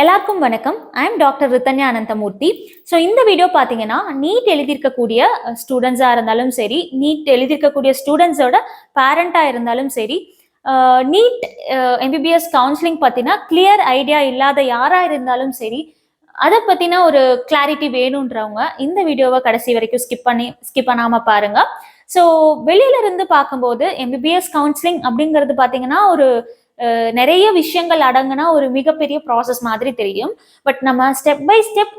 எல்லாருக்கும் வணக்கம். I am doctor Rithanya Ananthamoorthy. So இந்த வீடியோ பார்த்தீங்கன்னா, நீட் எழுதியிருக்கக்கூடிய ஸ்டூடெண்ட்ஸாக இருந்தாலும் சரி, நீட் எழுதியிருக்கக்கூடிய ஸ்டூடெண்ட்ஸோட பேரண்ட்டாக இருந்தாலும் சரி, நீட் எம்பிபிஎஸ் கவுன்சிலிங் பற்றினா கிளியர் ஐடியா இல்லாத யாராக இருந்தாலும் சரி, அதை பற்றின ஒரு கிளாரிட்டி வேணுன்றவங்க இந்த வீடியோவை கடைசி வரைக்கும் ஸ்கிப் பண்ணாமல் பாருங்க. ஸோ வெளியில இருந்து பார்க்கும்போது எம்பிபிஎஸ் கவுன்சிலிங் அப்படிங்கிறது பார்த்தீங்கன்னா ஒரு நிறைய விஷயங்கள் அடங்குனா ஒரு மிகப்பெரிய ப்ராசஸ் மாதிரி தெரியும். பட் நம்ம ஸ்டெப் பை ஸ்டெப்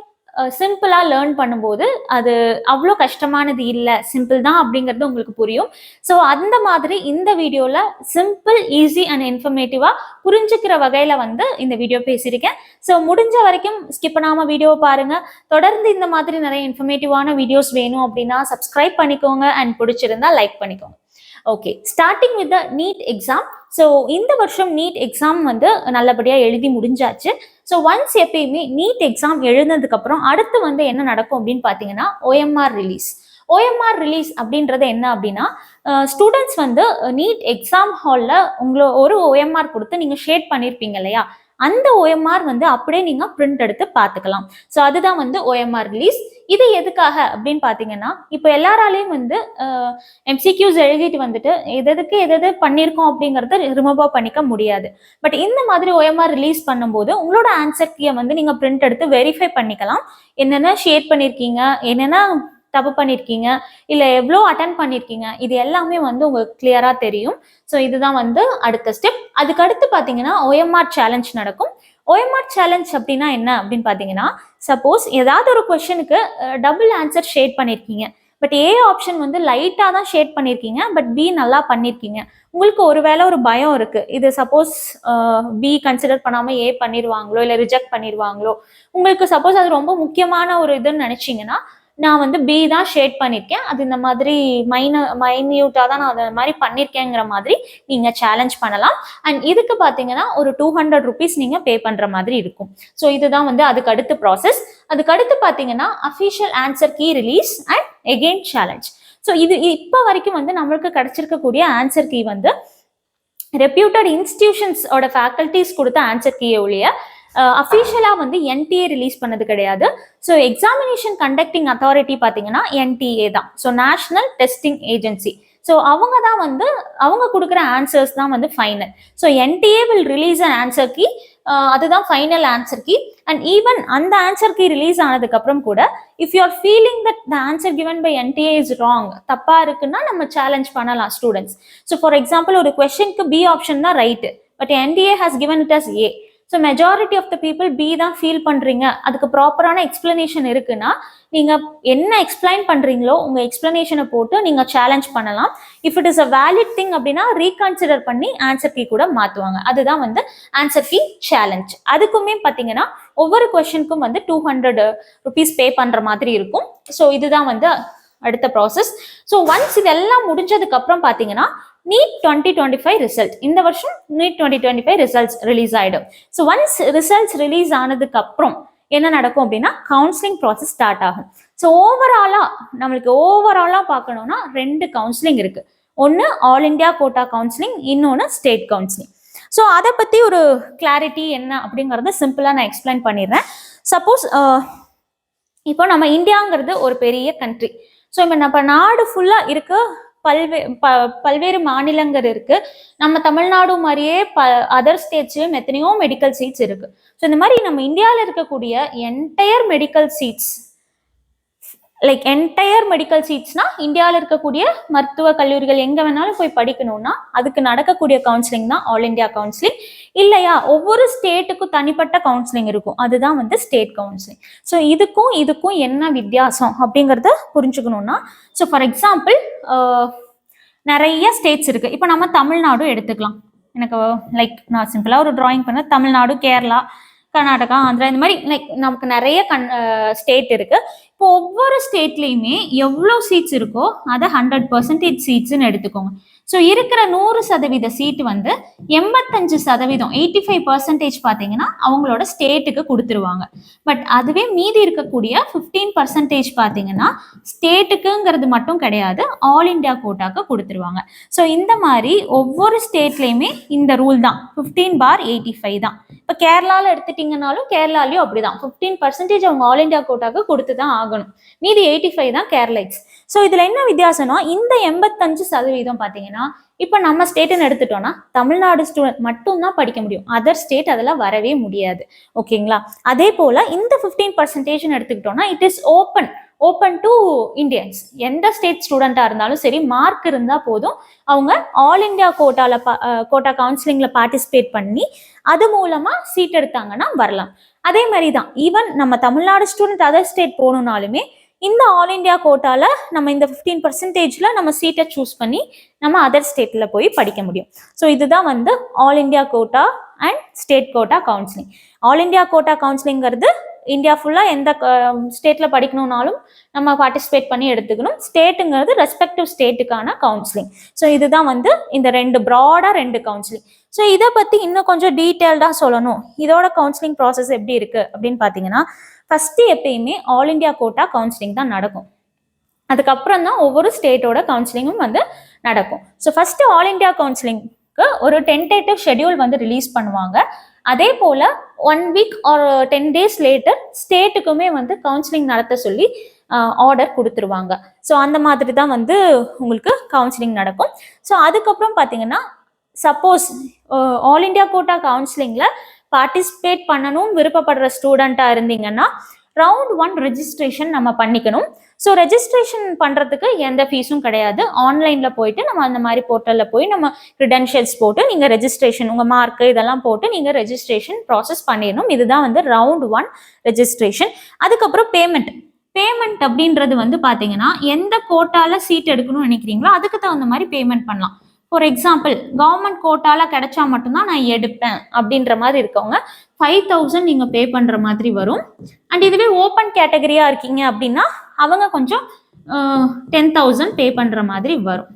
சிம்பிளா லேர்ன் பண்ணும்போது அது அவ்வளோ கஷ்டமானது இல்லை, சிம்பிள் தான் அப்படிங்கிறது உங்களுக்கு புரியும். ஸோ அந்த மாதிரி இந்த வீடியோல சிம்பிள், ஈஸி அண்ட் இன்ஃபர்மேட்டிவா புரிஞ்சுக்கிற வகையில இந்த வீடியோ பேசியிருக்கேன். ஸோ முடிஞ்ச வரைக்கும் ஸ்கிப் பண்ணாம வீடியோவை பாருங்க. தொடர்ந்து இந்த மாதிரி நிறைய இன்ஃபர்மேட்டிவான வீடியோஸ் வேணும் அப்படின்னா சப்ஸ்கிரைப் பண்ணிக்கோங்க அண்ட் பிடிச்சிருந்தா லைக் பண்ணிக்கோங்க. Okay, starting with the need exam. So இந்த வருஷம் நீட் எக்ஸாம் நல்லபடியாக எழுதி முடிஞ்சாச்சு. ஸோ ஒன்ஸ் எப்பயுமே நீட் எக்ஸாம் எழுதுனதுக்கப்புறம் அடுத்து என்ன நடக்கும் அப்படின்னு பார்த்தீங்கன்னா OMR ரிலீஸ். OMR ரிலீஸ் அப்படின்றது என்ன அப்படின்னா, ஸ்டூடெண்ட்ஸ் நீட் எக்ஸாம் ஹாலில் ஒரு OMR கொடுத்து நீங்கள் ஷேட் பண்ணியிருப்பீங்க இல்லையா, அந்த OMR அப்படியே நீங்கள் பிரிண்ட் எடுத்து பார்த்துக்கலாம். ஸோ அதுதான் OMR ரிலீஸ். இது எதுக்காக அப்படின்னு பார்த்தீங்கன்னா, இப்போ எல்லாராலையும் MCQs எழுதிட்டு எது பண்ணியிருக்கோம் அப்படிங்கிறத ரிமூவ் பண்ணிக்க முடியாது. பட் இந்த மாதிரி OMR ரிலீஸ் பண்ணும்போது உங்களோட ஆன்சர் கீயை நீங்கள் பிரிண்ட் எடுத்து வெரிஃபை பண்ணிக்கலாம். என்னென்ன ஷேட் பண்ணியிருக்கீங்க, என்னென்ன தப்பு பண்ணியிருக்கீங்க, இல்லை எவ்வளோ அட்டன் பண்ணியிருக்கீங்க, இது எல்லாமே உங்களுக்கு கிளியரா தெரியும். ஸோ இதுதான் அடுத்த ஸ்டெப். அதுக்கு அடுத்து பார்த்தீங்கன்னா OMR சேலஞ்ச் நடக்கும். OMR சேலஞ்ச் அப்படின்னா என்ன அப்படின்னு பார்த்தீங்கன்னா, சப்போஸ் ஏதாவது ஒரு கொஸ்டினுக்கு டபுள் ஆன்சர் ஷேட் பண்ணியிருக்கீங்க. பட் ஏ ஆப்ஷன் லைட்டாக தான் ஷேட் பண்ணியிருக்கீங்க, பட் பி நல்லா பண்ணியிருக்கீங்க. உங்களுக்கு ஒருவேளை ஒரு பயம் இருக்கு, இது சப்போஸ் பி கன்சிடர் பண்ணாமல் ஏ பண்ணிடுவாங்களோ, இல்லை ரிஜெக்ட் பண்ணிடுவாங்களோ. உங்களுக்கு சப்போஸ் அது ரொம்ப முக்கியமான ஒரு இதுன்னு நினைச்சீங்கன்னா, நான் பி தான் ஷேட் பண்ணியிருக்கேன், அது இந்த மாதிரி மைன்யூட்டாக தான் நான் அதை மாதிரி பண்ணியிருக்கேங்கிற மாதிரி நீங்கள் சேலஞ்ச் பண்ணலாம். அண்ட் இதுக்கு பார்த்தீங்கன்னா ஒரு 200 rupees நீங்கள் பே பண்ணுற மாதிரி இருக்கும். ஸோ இதுதான் அதுக்கு அடுத்த ப்ராசஸ். அதுக்கு அடுத்து பார்த்தீங்கன்னா official answer key release and again challenge. So இது இப்போ வரைக்கும் நம்மளுக்கு கிடைச்சிருக்கக்கூடிய ஆன்சர் கீ ரெப்யூட்டட் இன்ஸ்டிடியூஷன்ஸோட ஃபேக்கல்டிஸ் கொடுத்த ஆன்சர் கீயை ஒழிய அஃபிஷியலா NTA ரிலீஸ் பண்ணது கிடையாது. ஸோ எக்ஸாமினேஷன் கண்டக்டிங் அத்தாரிட்டி பார்த்தீங்கன்னா NTA தான். So national testing agency. So அவங்க தான் அவங்க கொடுக்குற ஆன்சர்ஸ் தான் final. So NTA will release an answer key, அதுதான் final answer key. And even அந்த ஆன்சர் கீ ரிலீஸ் ஆனதுக்கு அப்புறம் கூட if you are feeling that the answer given by NTA is wrong, தப்பா இருக்குன்னா நம்ம சேலஞ்ச் பண்ணலாம் ஸ்டூடெண்ட்ஸ். ஸோ ஃபார் எக்ஸாம்பிள் ஒரு கொஸ்டினுக்கு பி ஆப்ஷன் தான் right, but NTA has given it as A. So majority of the people B தான் feel பண்ணுறீங்க, அதுக்கு ப்ராப்பரான எக்ஸ்பிளனேஷன் இருக்குன்னா நீங்கள் என்ன எக்ஸ்பிளைன் பண்ணுறீங்களோ உங்கள் எக்ஸ்பிளனேஷனை போட்டு நீங்கள் சேலஞ்ச் பண்ணலாம். If it is a valid thing அப்படின்னா ரீகன்சிடர் பண்ணி ஆன்சர் கீ கூட மாற்றுவாங்க. அதுதான் ஆன்சர் கீ சேலஞ்ச். அதுக்குமே பார்த்தீங்கன்னா ஒவ்வொரு கொஸ்டினுக்கும் 200 rupees பே பண்ணுற மாதிரி இருக்கும். ஸோ இதுதான் அடுத்த ப்ராசஸ். ஸோ ஒன்ஸ் இதெல்லாம் முடிஞ்சதுக்கு அப்புறம் பார்த்தீங்கன்னா நீட் 2025 ரிசல்ட், இந்த வருஷம் நீட் 2025 ரிசல்ட்ஸ் ரிலீஸ் ஆயிடும். ஸோ ஒன்ஸ் ரிசல்ட்ஸ் ரிலீஸ் ஆனதுக்கு அப்புறம் என்ன நடக்கும் அப்படின்னா கவுன்சிலிங் ப்ராசஸ் ஸ்டார்ட் ஆகும். ஸோ நம்மளுக்கு ஓவராலா பார்க்கணும்னா 2 கவுன்சிலிங் இருக்கு. ஒன்று ஆல் இண்டியா கோட்டா கவுன்சிலிங், இன்னொன்று ஸ்டேட் கவுன்சிலிங். ஸோ அதை பத்தி ஒரு கிளாரிட்டி என்ன அப்படிங்கறத சிம்பிளா நான் எக்ஸ்பிளைன் பண்ணிடுறேன். சப்போஸ் இப்போ நம்ம இந்தியாங்கிறது ஒரு பெரிய கண்ட்ரி. ஸோ இப்போ நம்ம நாடு ஃபுல்லா இருக்கு, பல்வேறு மாநிலங்கள் இருக்கு. நம்ம தமிழ்நாடு மாதிரியே அதர் ஸ்டேட்ஸ்லயும் எத்தனையோ மெடிக்கல் சீட்ஸ் இருக்கு. ஸோ இந்த மாதிரி நம்ம இந்தியாவில் இருக்கக்கூடிய என்டையர் மெடிக்கல் சீட்ஸ்னா இந்தியாவில் இருக்கக்கூடிய மருத்துவ கல்லூரிகள் எங்க வேணாலும் போய் படிக்கணும்னா அதுக்கு நடக்கக்கூடிய கவுன்சிலிங் தான் ஆல் இண்டியா கவுன்சிலிங். இல்லையா, ஒவ்வொரு ஸ்டேட்டுக்கும் தனிப்பட்ட கவுன்சிலிங் இருக்கும், அதுதான் ஸ்டேட் கவுன்சிலிங். ஸோ இதுக்கும் என்ன வித்தியாசம் அப்படிங்கிறத புரிஞ்சுக்கணும்னா, ஸோ ஃபார் எக்ஸாம்பிள் நிறைய ஸ்டேட்ஸ் இருக்கு. இப்போ நம்ம தமிழ்நாடு எடுத்துக்கலாம். எனக்கு நான் சிம்பிளா ஒரு டிராயிங் பண்ண தமிழ்நாடு, கேரளா, கர்நாடகா, ஆந்திரா, இந்த மாதிரி நமக்கு நிறைய ஸ்டேட் இருக்கு. இப்போ ஒவ்வொரு ஸ்டேட்லயுமே எவ்வளோ சீட்ஸ் இருக்கோ அதை 100% சீட்ஸ்ன்னு எடுத்துக்கோங்க. ஸோ இருக்கிற 100% சீட்டு வந்து 85% 85% பார்த்தீங்கன்னா அவங்களோட ஸ்டேட்டுக்கு கொடுத்துருவாங்க. பட் அதுவே மீதி இருக்கக்கூடிய 15% பார்த்தீங்கன்னா ஸ்டேட்டுக்குங்கிறது மட்டும் கிடையாது, ஆல் இண்டியா கோட்டாக்கு கொடுத்துருவாங்க. ஸோ இந்த மாதிரி ஒவ்வொரு ஸ்டேட்லேயுமே இந்த ரூல் தான், 15/85 தான். இப்போ கேரளாவில் எடுத்துட்டீங்கன்னாலும் கேரளாலையும் அப்படிதான், 15% அவங்க ஆல் இண்டியா கோட்டாக்கு கொடுத்து தான் ஆகணும். மீதி 85 தான் கேரளைட்ஸ். ஸோ இதுல என்ன வித்தியாசம்னா, இந்த 85% பார்த்தீங்கன்னா இப்போ நம்ம ஸ்டேட்னு எடுத்துட்டோம்னா தமிழ்நாடு ஸ்டூடெண்ட் மட்டும் தான் படிக்க முடியும், அதர் ஸ்டேட் அதெல்லாம் வரவே முடியாது. ஓகேங்களா? அதே போல இந்த 15% எடுத்துக்கிட்டோம்னா it is open to Indians. எந்த ஸ்டேட் ஸ்டூடெண்டா இருந்தாலும் சரி, மார்க் இருந்தா போதும், அவங்க ஆல் இண்டியா கோட்டா கவுன்சிலிங்ல பார்ட்டிசிபேட் பண்ணி அது மூலமா சீட் எடுத்தாங்கன்னா வரலாம். அதே மாதிரி தான் ஈவன் நம்ம தமிழ்நாடு ஸ்டூடெண்ட் அதர் ஸ்டேட் போகணும்னாலுமே இந்த ஆல் இண்டியா கோட்டால நம்ம இந்த 15%ல நம்ம சீட்டை சூஸ் பண்ணி நம்ம அதர் ஸ்டேட்ல போய் படிக்க முடியும். ஸோ இதுதான் வந்து all India quota and state quota counselling. All India quota கவுன்சிலிங்கிறது இந்தியா ஃபுல்லாக எந்த ஸ்டேட்ல படிக்கணும்னாலும் நம்ம பார்ட்டிசிபேட் பண்ணி எடுத்துக்கணும். ஸ்டேட்டுங்கிறது ரெஸ்பெக்டிவ் ஸ்டேட்டுக்கான கவுன்சிலிங். ஸோ இதுதான் வந்து இந்த ப்ராடா ரெண்டு கவுன்சிலிங். ஸோ இதை பற்றி இன்னும் கொஞ்சம் டீட்டெயில்டாக சொல்லணும், இதோட கவுன்சிலிங் ப்ராசஸ் எப்படி இருக்கு அப்படின்னு பார்த்தீங்கன்னா, ஃபர்ஸ்ட் எப்பயுமே ஆல் இண்டியா கோட்டா கவுன்சிலிங் தான் நடக்கும். அதுக்கப்புறம் தான் ஒவ்வொரு ஸ்டேட்டோட கவுன்சிலிங்கும் வந்து நடக்கும். ஸோ ஃபர்ஸ்ட் ஆல் இண்டியா கவுன்சிலிங்க்கு ஒரு டென்டேட்டிவ் ஷெட்யூல் வந்து ரிலீஸ் பண்ணுவாங்க. அதே போல 1 வீக் ஆர் 10 டேஸ் லேட்டர் ஸ்டேட்டுக்குமே வந்து கவுன்சிலிங் நடத்த சொல்லி ஆர்டர் கொடுத்துருவாங்க. ஸோ அந்த மாதிரி தான் வந்து உங்களுக்கு கவுன்சிலிங் நடக்கும். ஸோ அதுக்கப்புறம் பார்த்தீங்கன்னா, சப்போஸ் ஆல் இண்டியா கோட்டா கவுன்சிலிங்ல பார்ட்டிசிபேட் பண்ணணும் விருப்பப்படுற ஸ்டூடெண்டா இருந்தீங்கன்னா ரவுண்ட் 1 ரெஜிஸ்ட்ரேஷன் நம்ம பண்ணிக்கணும். ஸோ ரெஜிஸ்ட்ரேஷன் பண்ணுறதுக்கு எந்த ஃபீஸும் கிடையாது. ஆன்லைனில் போயிட்டு நம்ம அந்த மாதிரி போர்ட்டலில் போய் நம்ம க்ரிடென்ஷியல்ஸ் போட்டு நீங்கள் ரெஜிஸ்ட்ரேஷன், உங்கள் மார்க்கு இதெல்லாம் போட்டு நீங்கள் ரெஜிஸ்ட்ரேஷன் ப்ராசஸ் பண்ணிடணும். இதுதான் வந்து ரவுண்ட் 1 ரெஜிஸ்ட்ரேஷன். அதுக்கப்புறம் பேமெண்ட் அப்படின்றது வந்து பார்த்தீங்கன்னா, எந்த கோட்டால சீட் எடுக்கணும்னு நினைக்கிறீங்களோ அதுக்கு தகுந்த மாதிரி பேமெண்ட் பண்ணலாம். ஃபார் எக்ஸாம்பிள், கவர்மெண்ட் கோட்டால கிடைச்சா மட்டும்தான் நான் எடுப்பேன் அப்படின்ற மாதிரி இருக்கவங்க 5,000 நீங்க பே பண்ற மாதிரி வரும். அண்ட் இதுவே ஓப்பன் கேட்டகரியா இருக்கீங்க அப்படின்னா அவங்க கொஞ்சம் 10,000 பே பண்ற மாதிரி வரும்.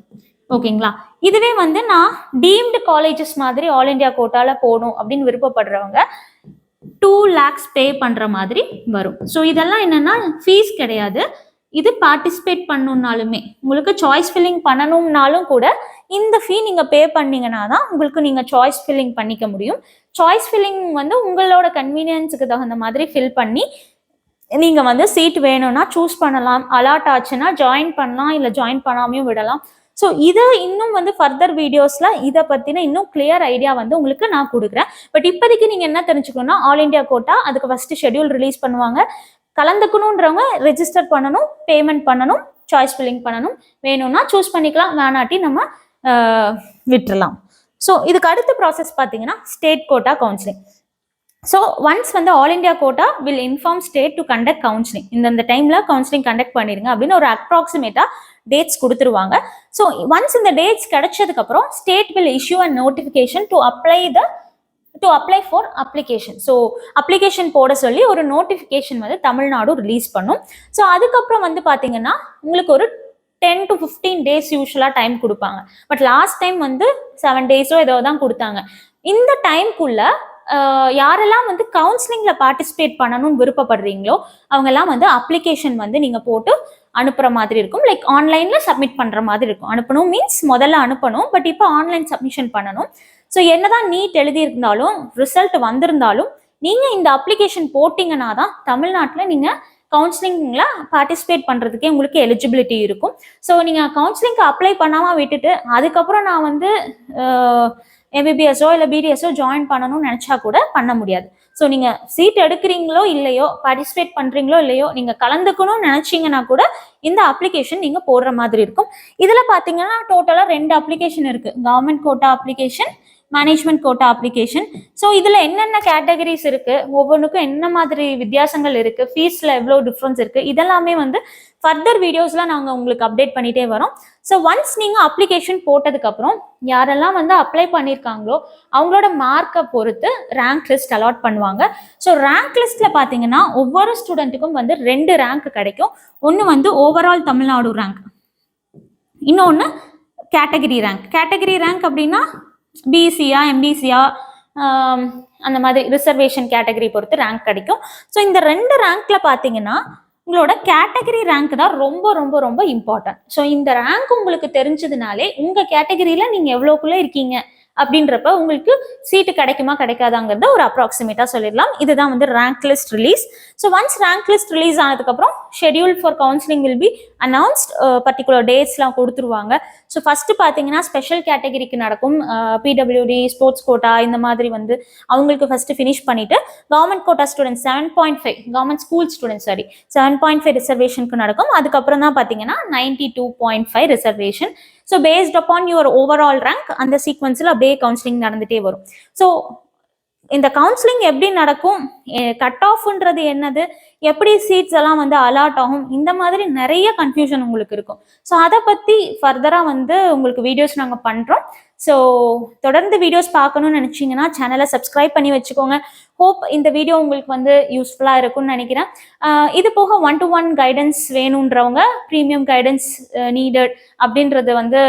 ஓகேங்களா? இதுவே வந்து நான் டீம்டு காலேஜஸ் மாதிரி ஆல் இண்டியா கோட்டால போகணும் அப்படின்னு விருப்பப்படுறவங்க 2 lakhs பே பண்ற மாதிரி வரும். ஸோ இதெல்லாம் என்னன்னா ஃபீஸ் கிடையாது. இது பார்ட்டிசிபேட் பண்ணணும்னாலுமே, உங்களுக்கு சாய்ஸ் ஃபில்லிங் பண்ணணும்னாலும் கூட இந்த ஃபீ நீங்க பே பண்ணீங்கன்னா தான் உங்களுக்கு நீங்க சாய்ஸ் ஃபில்லிங் பண்ணிக்க முடியும். சாய்ஸ் ஃபில்லிங் வந்து உங்களோட கன்வீனியன்ஸுக்கு தகுந்த மாதிரி ஃபில் பண்ணி நீங்க வந்து சீட் வேணும்னா சூஸ் பண்ணலாம். அலாட் ஆச்சுன்னா ஜாயின் பண்ணலாம், இல்லை ஜாயின் பண்ணாமையும் விடலாம். ஸோ இதை இன்னும் வந்து ஃபர்தர் வீடியோஸ்ல இதை பத்தின இன்னும் கிளியர் ஐடியா வந்து உங்களுக்கு நான் கொடுக்குறேன். பட் இப்போதைக்கு நீங்க என்ன தெரிஞ்சுக்கணும்னா, ஆல் இண்டியா கோட்டா அதுக்கு ஃபர்ஸ்ட் ஷெட்யூல் ரிலீஸ் பண்ணுவாங்க. கலந்துக்கணுன்றவங்க ரெஜிஸ்டர் பண்ணணும், பேமெண்ட் பண்ணணும், சாய்ஸ் ஃபில்லிங் பண்ணணும். வேணும்னா சூஸ் பண்ணிக்கலாம், வேணாட்டி நம்ம விட்டுறலாம். ஸோ இதுக்கு அடுத்த ப்ராசஸ் பார்த்தீங்கன்னா state quota counselling. So once வந்து all India quota will inform state to conduct counselling. இந்த டைம்ல கவுன்சிலிங் கண்டக்ட் பண்ணிடுங்க அப்படின்னு ஒரு அப்ராக்சிமேட்டா டேட்ஸ் கொடுத்துருவாங்க. ஸோ ஒன்ஸ் இந்த டேட்ஸ் கிடைச்சதுக்கு அப்புறம் state will issue a notification to apply for application. So application போட சொல்லி ஒரு நோட்டிஃபிகேஷன் வந்து தமிழ்நாடு ரிலீஸ் பண்ணும். ஸோ அதுக்கப்புறம் வந்து பார்த்தீங்கன்னா உங்களுக்கு ஒரு 10 to 15 days யூஸ்வலாக டைம் கொடுப்பாங்க. பட் லாஸ்ட் டைம் வந்து 7 days ஏதோ தான் கொடுத்தாங்க. இந்த டைம்குள்ள யாரெல்லாம் வந்து கவுன்சிலிங்ல பார்ட்டிசிபேட் பண்ணணும்னு விருப்பப்படுறீங்களோ அவங்கெல்லாம் வந்து அப்ளிகேஷன் வந்து நீங்க போட்டு அனுப்புற மாதிரி இருக்கும். லைக் ஆன்லைன்ல சப்மிட் பண்ற மாதிரி இருக்கும். அனுப்பணும் மீன்ஸ் முதல்ல அனுப்பணும், பட் இப்போ ஆன்லைன் சப்மிஷன் பண்ணணும். ஸோ என்னதான் நீட் எழுதியிருந்தாலும் ரிசல்ட் வந்திருந்தாலும் நீங்க இந்த அப்ளிகேஷன் போட்டீங்கன்னா தான் தமிழ்நாட்டில் நீங்க கவுன்சிலிங்ல பார்ட்டிசிபேட் பண்றதுக்கே உங்களுக்கு எலிஜிபிலிட்டி இருக்கும். ஸோ நீங்க கவுன்சிலிங்க்கு அப்ளை பண்ணாம விட்டுட்டு அதுக்கப்புறம் நான் வந்து எம்பிபிஎஸ்ஓ இல்லை பிடிஎஸ்ஓ ஜாயின் பண்ணணும்னு நினைச்சா கூட பண்ண முடியாது. ஸோ நீங்க சீட் எடுக்கிறீங்களோ இல்லையோ, பார்ட்டிசிபேட் பண்றீங்களோ இல்லையோ, நீங்க கலந்துக்கணும்னு நினைச்சீங்கன்னா கூட இந்த அப்ளிகேஷன் நீங்க போடுற மாதிரி இருக்கும். இதுல பாத்தீங்கன்னா டோட்டலா 2 அப்ளிகேஷன் இருக்கு. Government quota application, management quota application. So இதுல என்னென்ன கேட்டகரிஸ் இருக்கு, ஒவ்வொன்றுக்கும் என்ன மாதிரி வித்தியாசங்கள் இருக்கு, ஃபீஸ்ல எவ்வளோ டிஃப்ரென்ஸ் இருக்கு, இதெல்லாமே வந்து ஃபர்தர் வீடியோஸ்ல நாங்கள் உங்களுக்கு அப்டேட் பண்ணிட்டே வரோம். ஸோ ஒன்ஸ் நீங்க அப்ளிகேஷன் போட்டதுக்கு அப்புறம் யாரெல்லாம் வந்து அப்ளை பண்ணியிருக்காங்களோ அவங்களோட மார்க்கை பொறுத்து ரேங்க் லிஸ்ட் அலாட் பண்ணுவாங்க. ஸோ ரேங்க் லிஸ்ட்ல பாத்தீங்கன்னா ஒவ்வொரு ஸ்டூடெண்ட்டுக்கும் வந்து 2 ரேங்க் கிடைக்கும். ஒன்று வந்து ஓவரால் தமிழ்நாடு ரேங்க், இன்னொன்று கேட்டகரி ரேங்க். கேட்டகரி ரேங்க் அப்படின்னா பிசியா எம்பிசியா அந்த மாதிரி ரிசர்வேஷன் கேட்டகரி பொறுத்து ரேங்க் கிடைக்கும். ஸோ இந்த 2 ரேங்க்ல பார்த்தீங்கன்னா உங்களோட கேட்டகரி ரேங்க் தான் ரொம்ப ரொம்ப ரொம்ப இம்பார்ட்டன்ட். ஸோ இந்த ரேங்க் உங்களுக்கு தெரிஞ்சதுனாலே உங்க கேட்டகரியில நீங்க எவ்வளோக்குள்ள இருக்கீங்க அப்படின்றப்ப உங்களுக்கு சீட்டு கிடைக்குமா கிடைக்காதாங்கிறத ஒரு அப்ராக்சிமேட்டா சொல்லிடலாம். இதுதான் வந்து rank list release. So once rank list release ஆனதுக்கப்புறம் schedule for counselling will be announced. Particular டேட்ஸ்லாம் கொடுத்துருவாங்க. ஸோ ஃபர்ஸ்ட் பார்த்தீங்கன்னா ஸ்பெஷல் கேட்டகரிக்கு நடக்கும். பிடபிள்யூடி, ஸ்போர்ட்ஸ் கோட்டா இந்த மாதிரி வந்து அவங்களுக்கு ஃபர்ஸ்ட் ஃபினிஷ் பண்ணிட்டு government quota students 7.5 government school students 7.5 ரிசர்வேஷனுக்கு நடக்கும். அதுக்கப்புறம் தான் பார்த்தீங்கன்னா 92.5 reservation. So based upon your overall rank அந்த சீக்வன்ஸில் அப்படியே கவுன்சிலிங் நடந்துகிட்டே வரும். ஸோ இந்த கவுன்சிலிங் எப்படி நடக்கும், கட் ஆஃப்ன்றது என்னது, எப்படி சீட்ஸ் எல்லாம் வந்து அலாட் ஆகும், இந்த மாதிரி நிறைய கன்ஃபியூஷன் உங்களுக்கு இருக்கும். ஸோ அதை பற்றி ஃபர்தராக வந்து உங்களுக்கு வீடியோஸ் நாங்கள் பண்ணுறோம். ஸோ தொடர்ந்து வீடியோஸ் பார்க்கணும்னு நினச்சிங்கன்னா சேனலை சப்ஸ்கிரைப் பண்ணி வச்சுக்கோங்க. ஹோப் இந்த வீடியோ உங்களுக்கு வந்து யூஸ்ஃபுல்லாக இருக்கும்னு நினைக்கிறேன். இது போக 1-to-1 கைடன்ஸ் வேணுன்றவங்க ப்ரீமியம் கைடன்ஸ் நீடட் அப்படின்றது வந்து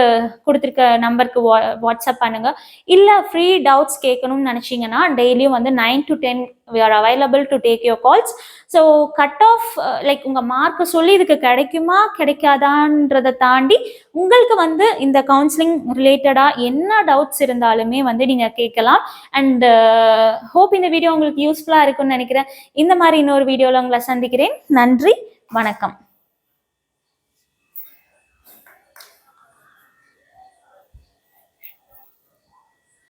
கொடுத்துருக்க நம்பருக்கு வாட்ஸ்அப் பண்ணுங்க. இல்லை ஃப்ரீ டவுட்ஸ் கேட்கணும்னு நினச்சிங்கன்னா டெய்லியும் வந்து 9 to 10 we are available to take your calls. So cut off like உங்கள் மார்க்கை சொல்லி இதுக்கு கிடைக்குமா கிடைக்காதான்றதை தாண்டி உங்களுக்கு வந்து இந்த கவுன்சிலிங் ரிலேட்டடாக என்ன டவுட்ஸ் இருந்தாலுமே வந்து நீங்கள் கேட்கலாம். அண்ட் ஹோப் இந்த வீடியோ உங்களுக்கு யூஸ்ஃபுல்லாக இருக்கும்னு நினைக்கிறேன். இந்த மாதிரி இன்னொரு வீடியோவில் உங்களை சந்திக்கிறேன். நன்றி, வணக்கம்.